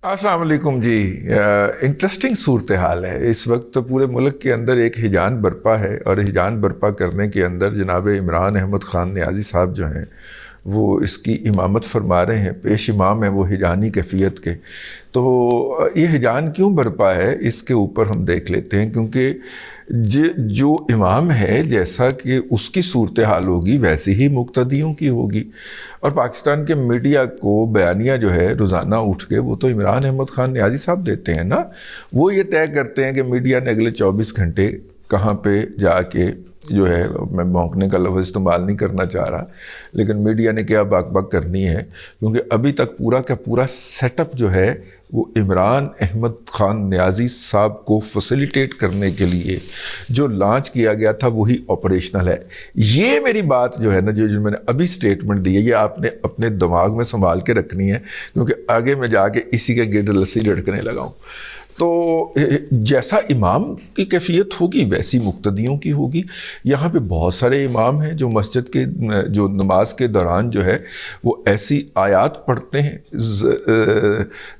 السلام علیکم جی. انٹرسٹنگ صورتحال ہے اس وقت. تو پورے ملک کے اندر ایک ہیجان برپا ہے، اور ہیجان برپا کرنے کے اندر جناب عمران احمد خان نیازی صاحب جو ہیں وہ اس کی امامت فرما رہے ہیں، پیش امام ہیں وہ ہیجانی کیفیت کے. تو یہ ہیجان کیوں برپا ہے اس کے اوپر ہم دیکھ لیتے ہیں، کیونکہ جو امام ہے جیسا کہ اس کی صورتحال ہوگی ویسی ہی مقتدیوں کی ہوگی. اور پاکستان کے میڈیا کو بیانیہ جو ہے روزانہ اٹھ کے وہ تو عمران احمد خان نیازی صاحب دیتے ہیں نا. وہ یہ طے کرتے ہیں کہ میڈیا نے اگلے 24 گھنٹے کہاں پہ جا کے جو ہے، میں بھونکنے کا لفظ استعمال نہیں کرنا چاہ رہا، لیکن میڈیا نے کیا باک باک کرنی ہے، کیونکہ ابھی تک پورا کا پورا سیٹ اپ جو ہے وہ عمران احمد خان نیازی صاحب کو فیسیلیٹیٹ کرنے کے لیے جو لانچ کیا گیا تھا وہی آپریشنل ہے. یہ میری بات جو ہے نا، جو میں نے ابھی سٹیٹمنٹ دی ہے، یہ آپ نے اپنے دماغ میں سنبھال کے رکھنی ہے، کیونکہ آگے میں جا کے اسی کے گرد لسی لڑکنے لگا ہوں. تو جیسا امام کی کیفیت ہوگی ویسی مقتدیوں کی ہوگی. یہاں پہ بہت سارے امام ہیں جو مسجد کے جو نماز کے دوران جو ہے وہ ایسی آیات پڑھتے ہیں،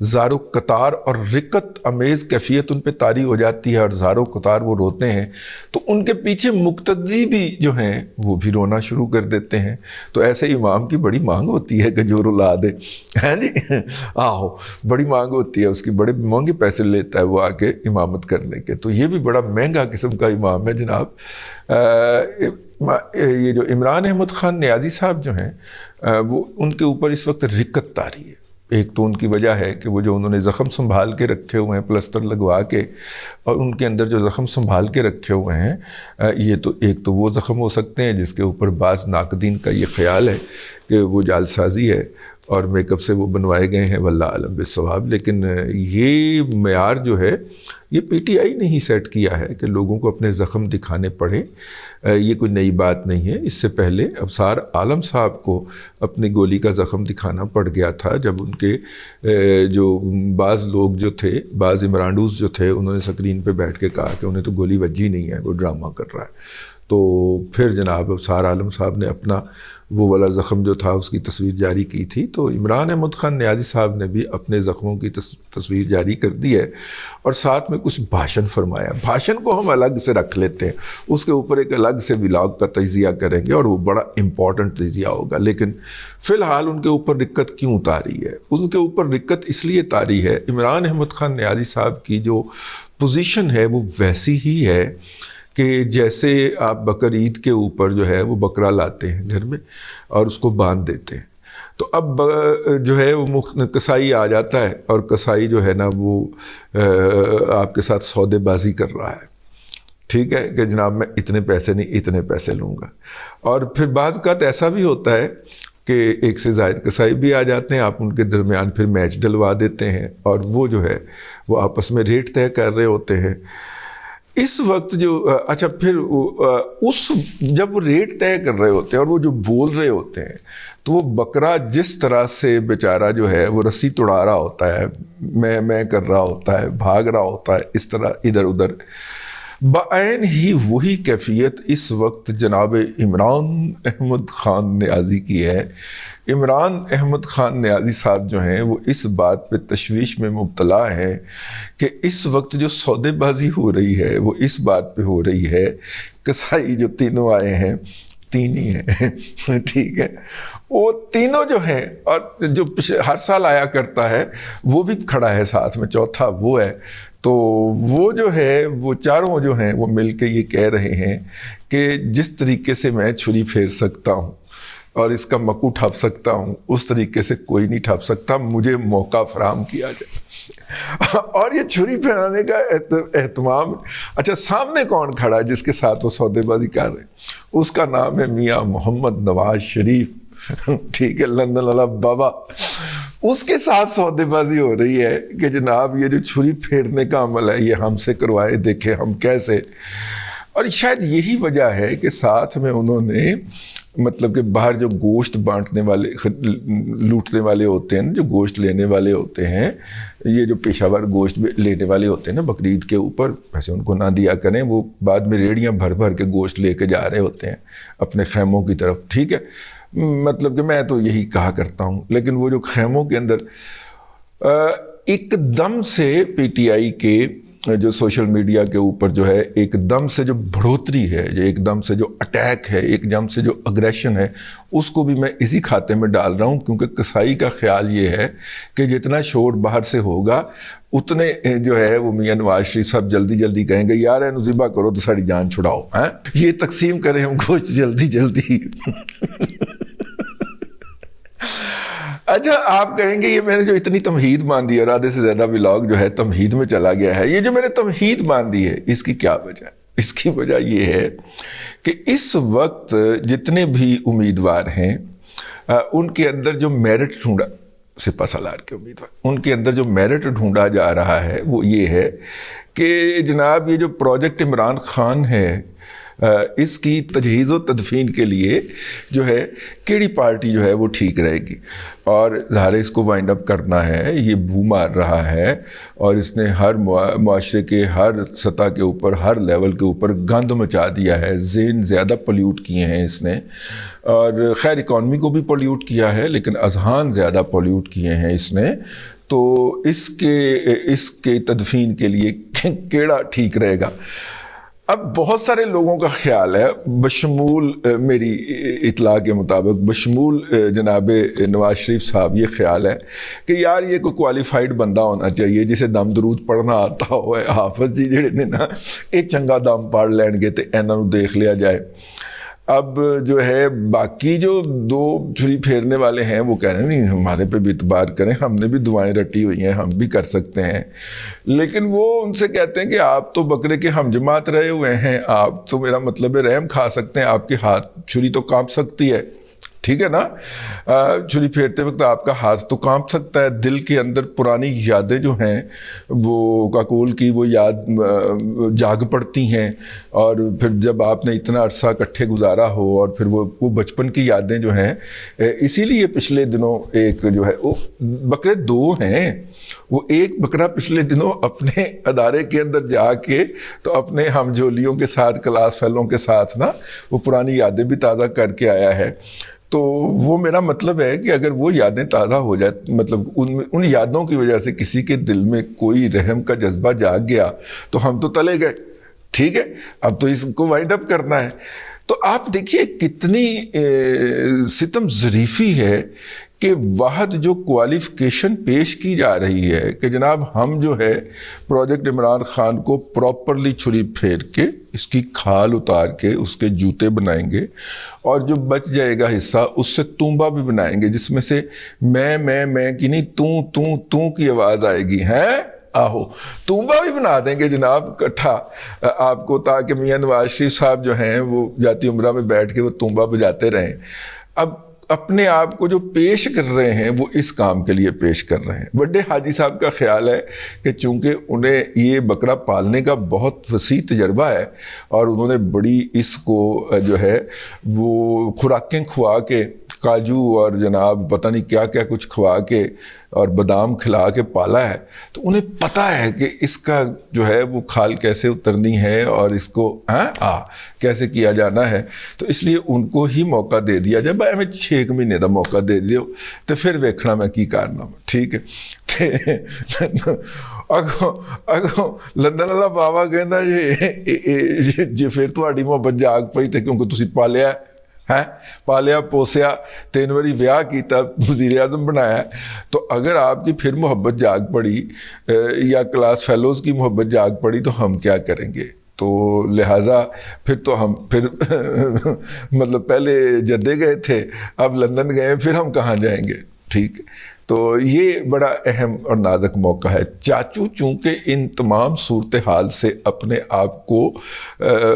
زار و قطار اور رقت امیز کیفیت ان پہ طاری ہو جاتی ہے، اور زار و قطار وہ روتے ہیں، تو ان کے پیچھے مقتدی بھی جو ہیں وہ بھی رونا شروع کر دیتے ہیں. تو ایسے امام کی بڑی مانگ ہوتی ہے کہ جو رلا دے، ہیں جی، آہو بڑی مانگ ہوتی ہے اس کی، بڑے مہنگے پیسے لیتے ہے وہ آ کے امامت کرنے کے. تو یہ بھی بڑا مہنگا قسم کا امام ہے جناب. یہ جو عمران احمد خان نیازی صاحب جو ہیں وہ ان کے اوپر اس وقت رقت طاری ہے. ایک تو ان کی وجہ ہے کہ وہ جو انہوں نے زخم سنبھال کے رکھے ہوئے ہیں پلسٹر لگوا کے، اور ان کے اندر جو زخم سنبھال کے رکھے ہوئے ہیں، یہ تو ایک تو وہ زخم ہو سکتے ہیں جس کے اوپر بعض ناقدین کا یہ خیال ہے کہ وہ جعل سازی ہے اور میک اپ سے وہ بنوائے گئے ہیں، واللہ اعلم بالصواب. لیکن یہ معیار جو ہے یہ پی ٹی آئی نے ہی سیٹ کیا ہے کہ لوگوں کو اپنے زخم دکھانے پڑیں. یہ کوئی نئی بات نہیں ہے. اس سے پہلے ابصار عالم صاحب کو اپنی گولی کا زخم دکھانا پڑ گیا تھا جب ان کے جو بعض لوگ جو تھے، بعض عمرانڈوز جو تھے، انہوں نے سکرین پہ بیٹھ کے کہا کہ انہیں تو گولی وجی نہیں ہے، وہ ڈرامہ کر رہا ہے. تو پھر جناب ابصار عالم صاحب نے اپنا وہ والا زخم جو تھا اس کی تصویر جاری کی تھی. تو عمران احمد خان نیازی صاحب نے بھی اپنے زخموں کی تصویر جاری کر دی ہے، اور ساتھ میں کچھ بھاشن فرمایا. بھاشن کو ہم الگ سے رکھ لیتے ہیں، اس کے اوپر ایک الگ سے ولاگ کا تجزیہ کریں گے، اور وہ بڑا امپورٹنٹ تجزیہ ہوگا. لیکن فی الحال ان کے اوپر رقت کیوں طاری ہے؟ ان کے اوپر رقت اس لیے طاری ہے، عمران احمد خان نیازی صاحب کی جو پوزیشن ہے وہ ویسی ہی ہے کہ جیسے آپ بقر عید کے اوپر جو ہے وہ بکرا لاتے ہیں گھر میں اور اس کو باندھ دیتے ہیں. تو اب جو ہے وہ کسائی آ جاتا ہے، اور کسائی جو ہے نا وہ آپ کے ساتھ سودے بازی کر رہا ہے. ٹھیک ہے کہ جناب میں اتنے پیسے نہیں اتنے پیسے لوں گا. اور پھر بعض اوقات ایسا بھی ہوتا ہے کہ ایک سے زائد کسائی بھی آ جاتے ہیں، آپ ان کے درمیان پھر میچ ڈلوا دیتے ہیں، اور وہ جو ہے وہ آپس میں ریٹ طے کر رہے ہوتے ہیں. اس وقت جو اچھا پھر جب وہ ریٹ طے کر رہے ہوتے ہیں اور وہ جو بول رہے ہوتے ہیں، تو وہ بکرا جس طرح سے بیچارہ جو ہے وہ رسی توڑا رہا ہوتا ہے، میں کر رہا ہوتا ہے، بھاگ رہا ہوتا ہے اس طرح ادھر ادھر، بعین ہی وہی کیفیت اس وقت جناب عمران احمد خان نیازی کی ہے. عمران احمد خان نیازی صاحب جو ہیں وہ اس بات پہ تشویش میں مبتلا ہیں کہ اس وقت جو سودے بازی ہو رہی ہے وہ اس بات پہ ہو رہی ہے، کسائی جو تینوں آئے ہیں، تین ہی ہیں، ٹھیک ہے، وہ تینوں جو ہیں، اور جو ہر سال آیا کرتا ہے وہ بھی کھڑا ہے ساتھ میں، چوتھا وہ ہے. تو وہ جو ہے وہ چاروں جو ہیں وہ مل کے یہ کہہ رہے ہیں کہ جس طریقے سے میں چھری پھیر سکتا ہوں اور اس کا مکو ٹھپ سکتا ہوں، اس طریقے سے کوئی نہیں ٹھپ سکتا، مجھے موقع فراہم کیا جائے. اور یہ چھری پھیرانے کا اہتمام، اچھا سامنے کون کھڑا ہے جس کے ساتھ وہ سودے بازی کر رہے ہیں؟ اس کا نام ہے میاں محمد نواز شریف، ٹھیک ہے، لندن والا بابا. اس کے ساتھ سودے بازی ہو رہی ہے کہ جناب یہ جو چھری پھیرنے کا عمل ہے یہ ہم سے کروائے، دیکھیں ہم کیسے. اور شاید یہی وجہ ہے کہ ساتھ میں انہوں نے مطلب کہ باہر جو گوشت بانٹنے والے لوٹنے والے ہوتے ہیں، جو گوشت لینے والے ہوتے ہیں، یہ جو پیشہ ور گوشت لینے والے ہوتے ہیں نا بقرعید کے اوپر، ویسے ان کو نہ دیا کریں، وہ بعد میں ریڑیاں بھر بھر کے گوشت لے کے جا رہے ہوتے ہیں اپنے خیموں کی طرف. ٹھیک ہے، مطلب کہ میں تو یہی کہا کرتا ہوں، لیکن وہ جو خیموں کے اندر ایک دم سے پی ٹی آئی کے جو سوشل میڈیا کے اوپر جو ہے ایک دم سے جو بڑھوتری ہے، جو ایک دم سے جو اٹیک ہے، ایک دم سے جو اگریشن ہے، اس کو بھی میں اسی کھاتے میں ڈال رہا ہوں، کیونکہ قصائی کا خیال یہ ہے کہ جتنا شور باہر سے ہوگا اتنے جو ہے وہ میاں نواز شریف صاحب جلدی جلدی کہیں گے یار اینو ذبح کرو تو ساری جان چھڑاؤ، یہ تقسیم کریں ہم گوشت جلدی جلدی۔ اچھا آپ کہیں گے یہ میں نے جو اتنی تمہید باندھی ہے اور آدھے سے زیادہ ولاگ جو ہے تمہید میں چلا گیا ہے، یہ جو میں نے تمہید باندھی ہے اس کی کیا وجہ ہے؟ اس کی وجہ یہ ہے کہ اس وقت جتنے بھی امیدوار ہیں ان کے اندر جو میرٹ ڈھونڈا، سپہ سالار کے امیدوار، ان کے اندر جو میرٹ ڈھونڈا جا رہا ہے وہ یہ ہے کہ جناب یہ جو پروجیکٹ عمران خان ہے اس کی تجہیز و تدفین کے لیے جو ہے کیڑی پارٹی جو ہے وہ ٹھیک رہے گی، اور ظاہر اس کو وائنڈ اپ کرنا ہے، یہ بو مار رہا ہے اور اس نے ہر معاشرے کے ہر سطح کے اوپر، ہر لیول کے اوپر گند مچا دیا ہے، ذہن زیادہ پولیوٹ کیے ہیں اس نے، اور خیر اکانومی کو بھی پولیوٹ کیا ہے لیکن اذہان زیادہ پولیوٹ کیے ہیں اس نے، تو اس کے تدفین کے لیے کیڑا ٹھیک رہے گا۔ اب بہت سارے لوگوں کا خیال ہے، بشمول میری اطلاع کے مطابق بشمول جناب نواز شریف صاحب، یہ خیال ہے کہ یار یہ کوئی کوالیفائڈ بندہ ہونا چاہیے جسے دم درود پڑھنا آتا ہوئے، حافظ جی جڑے نے نا یہ چنگا دم پڑھ لین گے تے انہاں نوں دیکھ لیا جائے۔ اب جو ہے باقی جو دو چھری پھیرنے والے ہیں وہ کہہ رہے ہیں نہیں ہمارے پہ بھی اعتبار کریں، ہم نے بھی دعائیں رٹی ہوئی ہیں، ہم بھی کر سکتے ہیں، لیکن وہ ان سے کہتے ہیں کہ آپ تو بکرے کے ہم جماعت رہے ہوئے ہیں، آپ تو میرا مطلب ہے رحم کھا سکتے ہیں، آپ کے ہاتھ چھری تو کانپ سکتی ہے، ٹھیک ہے نا، چھری پھیرتے وقت آپ کا ہاتھ تو کانپ سکتا ہے، دل کے اندر پرانی یادیں جو ہیں وہ کاکول کی وہ یاد جاگ پڑتی ہیں، اور پھر جب آپ نے اتنا عرصہ اکٹھے گزارا ہو اور پھر وہ بچپن کی یادیں جو ہیں، اسی لیے پچھلے دنوں ایک جو ہے وہ بکرے دو ہیں، وہ ایک بکرا پچھلے دنوں اپنے ادارے کے اندر جا کے تو اپنے ہم جولیوں کے ساتھ، کلاس فیلوں کے ساتھ نا وہ پرانی یادیں بھی تازہ کر کے آیا ہے۔ تو وہ میرا مطلب ہے کہ اگر وہ یادیں تازہ ہو جائے، مطلب ان یادوں کی وجہ سے کسی کے دل میں کوئی رحم کا جذبہ جاگ گیا تو ہم تو تلے گئے، ٹھیک ہے، اب تو اس کو وائنڈ اپ کرنا ہے۔ تو آپ دیکھیے کتنی ستم ظریفی ہے کہ واحد جو کوالیفیکیشن پیش کی جا رہی ہے کہ جناب ہم جو ہے پروجیکٹ عمران خان کو پراپرلی چھری پھیر کے اس کی کھال اتار کے اس کے جوتے بنائیں گے، اور جو بچ جائے گا حصہ اس سے تونبا بھی بنائیں گے جس میں سے میں کی نہیں تو کی آواز آئے گی، ہیں آہو تونبا بھی بنا دیں گے جناب کٹھا آپ کو، تاکہ میاں نواز شریف صاحب جو ہیں وہ جاتی عمرہ میں بیٹھ کے وہ تونبا بجاتے رہیں۔ اب اپنے آپ کو جو پیش کر رہے ہیں وہ اس کام کے لیے پیش کر رہے ہیں۔ بڑے حاجی صاحب کا خیال ہے کہ چونکہ انہیں یہ بکرا پالنے کا بہت وسیع تجربہ ہے اور انہوں نے بڑی اس کو جو ہے وہ خوراکیں کھوا کے، کاجو اور جناب پتہ نہیں کیا کیا کچھ کھوا کے اور بادام کھلا کے پالا ہے، تو انہیں پتہ ہے کہ اس کا جو ہے وہ کھال کیسے اترنی ہے اور اس کو کیسے کیا جانا ہے، تو اس لیے ان کو ہی موقع دے دیا جائے۔ بھائی ہمیں 6 مہینے دا موقع دے دیو تو پھر ویکھنا میں کی کرنا، ٹھیک ہے۔ اگوں لندن والا بابا کہندا جی پھر تہاڈی محبت جاگ پئی تے کیونکہ تسی پالیا پوسیا 3 واری بیاہ کیتا، وزیر اعظم بنایا، تو اگر آپ کی پھر محبت جاگ پڑی یا کلاس فیلوز کی محبت جاگ پڑی تو ہم کیا کریں گے؟ تو لہٰذا پھر تو ہم مطلب پہلے جدے گئے تھے، اب لندن گئے، پھر ہم کہاں جائیں گے؟ ٹھیک، تو یہ بڑا اہم اور نازک موقع ہے۔ چاچو چونکہ ان تمام صورتحال سے اپنے آپ کو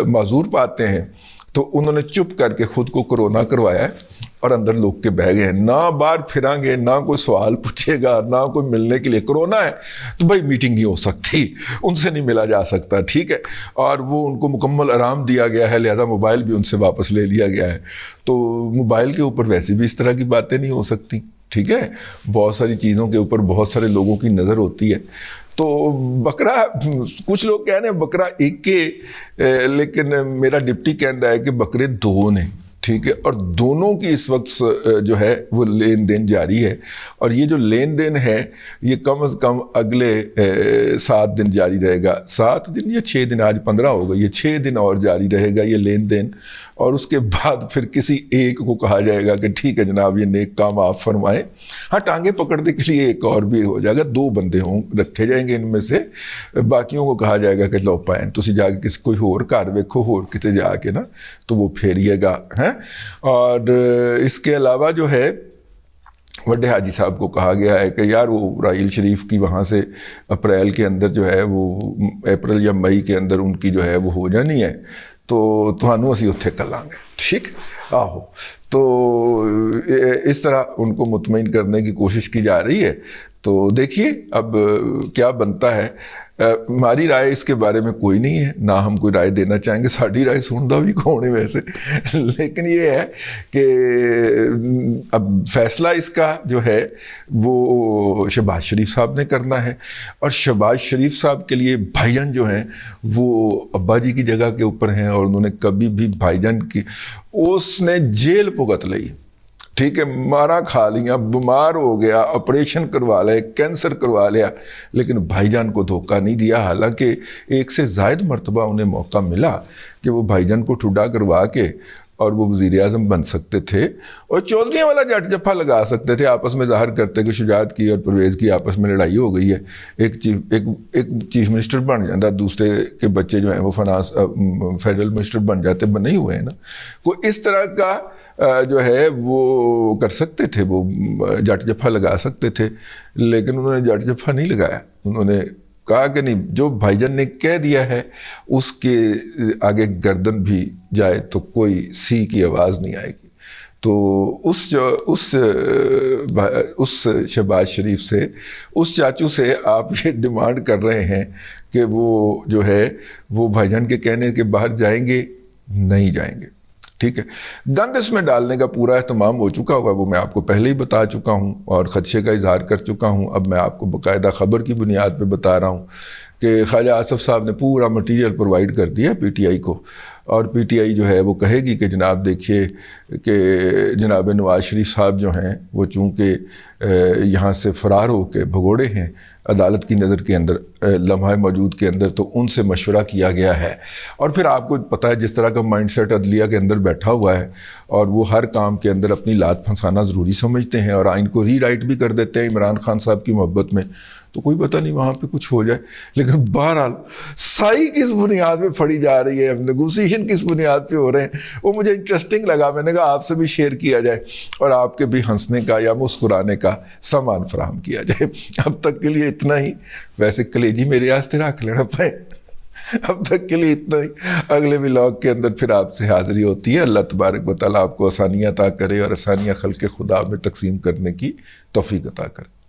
معذور پاتے ہیں تو انہوں نے چپ کر کے خود کو کرونا کروایا ہے اور اندر لوگ کے بہ گئے ہیں، نہ باہر پھریں گے، نہ کوئی سوال پوچھے گا، نہ کوئی ملنے کے لیے، کرونا ہے تو بھائی میٹنگ نہیں ہو سکتی، ان سے نہیں ملا جا سکتا، ٹھیک ہے، اور وہ ان کو مکمل آرام دیا گیا ہے، لہذا موبائل بھی ان سے واپس لے لیا گیا ہے، تو موبائل کے اوپر ویسے بھی اس طرح کی باتیں نہیں ہو سکتی، ٹھیک ہے، بہت ساری چیزوں کے اوپر بہت سارے لوگوں کی نظر ہوتی ہے۔ تو بکرا، کچھ لوگ کہہ رہے ہیں بکرا ایک کے، لیکن میرا ڈپٹی کہہ رہا ہے کہ بکرے 2 نے، ٹھیک ہے، اور دونوں کی اس وقت جو ہے وہ لین دین جاری ہے، اور یہ جو لین دین ہے یہ کم از کم اگلے 7 دن جاری رہے گا، 7 دن یا 6 دن، آج 15 ہو گئی، یہ 6 دن اور جاری رہے گا یہ لین دین، اور اس کے بعد پھر کسی ایک کو کہا جائے گا کہ ٹھیک ہے جناب یہ نیک کام آپ فرمائیں، ہاں ٹانگیں پکڑنے کے لیے ایک اور بھی ہو جائے گا، 2 بندے رکھے جائیں گے ان میں سے، باقیوں کو کہا جائے گا کہ لو پائیں تسی جا کے کسی کوئی ہور گھر ویکھو، ہور کتے جا کے نا تو وہ پھیریے گا ہیں۔ اور اس کے علاوہ جو ہے وڈے حاجی صاحب کو کہا گیا ہے کہ یار وہ رائل شریف کی وہاں سے اپریل کے اندر جو ہے وہ اپریل یا مئی کے اندر ان کی جو ہے وہ ہو جانی ہے، تو تھانوں اسی اتھے کر لیں گے، ٹھیک آہو۔ تو اس طرح ان کو مطمئن کرنے کی کوشش کی جا رہی ہے، تو دیکھیے اب کیا بنتا ہے۔ ہماری رائے اس کے بارے میں کوئی نہیں ہے، نہ ہم کوئی رائے دینا چاہیں گے، ساری رائے سنتا بھی کون ہے ویسے، لیکن یہ ہے کہ اب فیصلہ اس کا جو ہے وہ شہباز شریف صاحب نے کرنا ہے، اور شہباز شریف صاحب کے لیے بھائی جان جو ہیں وہ ابا جی کی جگہ کے اوپر ہیں، اور انہوں نے کبھی بھی بھائی جان کی، اس نے جیل بھگت لی، ٹھیک ہے، مارا کھا لیا، بیمار ہو گیا، آپریشن کروا لیا، کینسر کروا لیا، لیکن بھائی جان کو دھوکہ نہیں دیا، حالانکہ 1 سے زائد مرتبہ انہیں موقع ملا کہ وہ بھائی جان کو ٹھڈا کروا کے اور وہ وزیر اعظم بن سکتے تھے، اور چودھریوں والا جٹ جفا لگا سکتے تھے، آپس میں ظاہر کرتے کہ شجاعت کی اور پرویز کی آپس میں لڑائی ہو گئی ہے، ایک چیف منسٹر بن جاتا، دوسرے کے بچے جو ہیں وہ فیڈرل منسٹر بن جاتے، بنے ہی ہوئے ہیں نا، کوئی اس طرح کا جو ہے وہ کر سکتے تھے، وہ جٹ جفا لگا سکتے تھے، لیکن انہوں نے جٹ جفا نہیں لگایا، انہوں نے کہا کہ نہیں، جو بھائی جان نے کہہ دیا ہے اس کے آگے گردن بھی جائے تو کوئی سی کی آواز نہیں آئے گی۔ تو اس شہباز شریف سے، اس چاچو سے آپ یہ ڈیمانڈ کر رہے ہیں کہ وہ جو ہے وہ بھائی جان کے کہنے کے باہر جائیں گے؟ نہیں جائیں گے، ٹھیک ہے۔ گند اس میں ڈالنے کا پورا اہتمام ہو چکا ہوگا، وہ میں آپ کو پہلے ہی بتا چکا ہوں اور خدشے کا اظہار کر چکا ہوں، اب میں آپ کو باقاعدہ خبر کی بنیاد پہ بتا رہا ہوں کہ خواجہ آصف صاحب نے پورا مٹیریل پرووائڈ کر دیا پی ٹی آئی کو، اور پی ٹی آئی جو ہے وہ کہے گی کہ جناب دیکھیے کہ جناب نواز شریف صاحب جو ہیں وہ چونکہ یہاں سے فرار ہو کے بھگوڑے ہیں عدالت کی نظر کے اندر، لمحہ موجود کے اندر، تو ان سے مشورہ کیا گیا ہے، اور پھر آپ کو پتہ ہے جس طرح کا مائنڈ سیٹ عدلیہ کے اندر بیٹھا ہوا ہے، اور وہ ہر کام کے اندر اپنی لات پھنسانا ضروری سمجھتے ہیں، اور آئین کو ری رائٹ بھی کر دیتے ہیں عمران خان صاحب کی محبت میں، تو کوئی پتہ نہیں وہاں پہ کچھ ہو جائے۔ لیکن بہرحال سائی کس بنیاد پہ پھڑی جا رہی ہے، نیگوسیشن کس بنیاد پہ ہو رہے ہیں، وہ مجھے انٹرسٹنگ لگا، میں نے کہا آپ سے بھی شیئر کیا جائے اور آپ کے بھی ہنسنے کا یا مسکرانے کا سامان فراہم کیا جائے۔ اب تک کے لیے اتنا ہی، ویسے کلیجی میرے آستے رکھ لینا پائے، اب تک کے لیے اتنا ہی، اگلے ولاگ کے اندر پھر آپ سے حاضری ہوتی ہے۔ اللہ تبارک و تعالیٰ آپ کو آسانیاں عطا کرے اور آسانیاں خلق خدا میں تقسیم کرنے کی توفیق عطا کرے۔